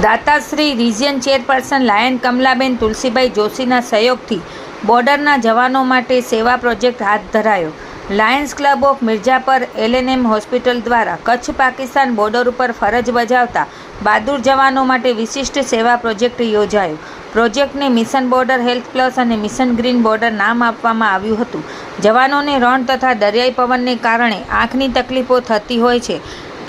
દાતાશ્રી region chairperson lion Kamlaben Tulsibhai જોશીના સહયોગથી બોર્ડરના જવાનો માટે સેવા પ્રોજેક્ટ હાથ ધરાયો. Lions club of Mirzapar LNM hospital દ્વારા કચ્છ પાકિસ્તાન બોર્ડર ઉપર ફરજ બજાવતા બહાદુર જવાનો માટે વિશિષ્ટ સેવા પ્રોજેક્ટ યોજાયો. પ્રોજેક્ટને મિશન બોર્ડર હેલ્થ પ્લસ અને મિશન ગ્રીન બોર્ડર નામ આપવામાં આવ્યું હતું. જવાનોને રણ તથા દરિયાઈ પવનને કારણે આંખની તકલીફો થતી હોય છે.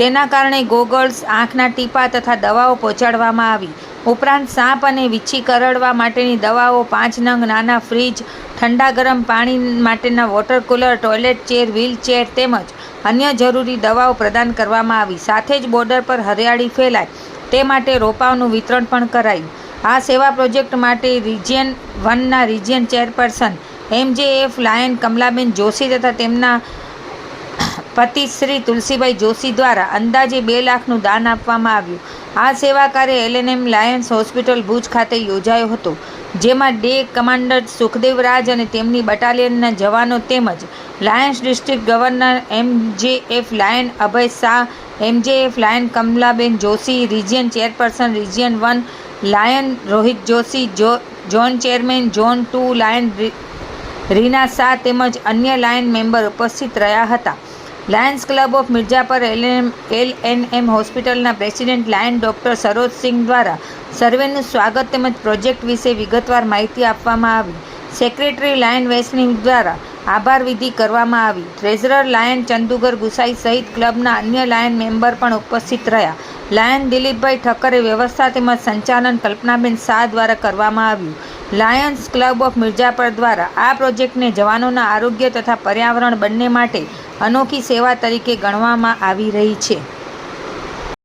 તેના કારણે ગોગલ્સ, આંખના ટીપા તથા દવાઓ પહોંચાડવામાં આવી. ઉપરાંત સાપ અને વીંછી કરડવા માટેની દવાઓ, 5 નંગ નાના ફ્રીજ, ઠંડા ગરમ પાણી માટેના water cooler, toilet chair, wheelchair તેમજ અન્ય જરૂરી દવાઓ પ્રદાન કરવામાં આવી. સાથે જ બોર્ડર પર હરિયાળી ફેલાય તે માટે રોપાઓનું વિતરણ પણ કરાયું. આ સેવા પ્રોજેક્ટ માટે રિજિયન 1ના region chairperson MJF lion Kamlaben Joshi તથા તેમના પતિ શ્રી તુલસીભાઈ જોશી દ્વારા અંદાજે 2 લાખનું દાન આપવામાં આવ્યું. આ સેવા કાર્ય LNM લાયન્સ હોસ્પિટલ ભુજ ખાતે યોજાયો હતો, જેમાં ડે કમાન્ડર સુખદેવ રાજ અને તેમની બટાલિયનના જવાનો તેમજ lions district governor MJF lion Abhay Shah, MJF lion Kamlaben Joshi, region chairperson region 1 lion Rohit Joshi, zone chairman zone 2 lion Rina Shah તેમજ અન્ય લાયન મેમ્બર ઉપસ્થિત રહ્યા હતા. Lions club of Mirzapar LNM હોસ્પિટલના president lion doctor Saroj Singh દ્વારા સર્વેનું સ્વાગત તેમજ પ્રોજેક્ટ વિશે વિગતવાર માહિતી આપવામાં આવી. સેક્રેટરી લાયન વેસની દ્વારા આભાર વિધિ કરવામાં આવી. ટ્રેઝરર લાયન ચંદુગર ગુસાઈ સહિત ક્લબના અન્ય લાયન મેમ્બર પણ ઉપસ્થિત રહ્યા. લાયન દિલીપભાઈ ઠક્કરે વ્યવસ્થા તેમજ સંચાલન કલ્પનાબેન શાહ દ્વારા કરવામાં આવ્યું. લાયન્સ ક્લબ ઓફ મિર્ઝાપર દ્વારા આ પ્રોજેક્ટને જવાનોના આરોગ્ય તથા પર્યાવરણ બંને માટે અનોખી સેવા તરીકે ગણવામાં આવી રહી છે.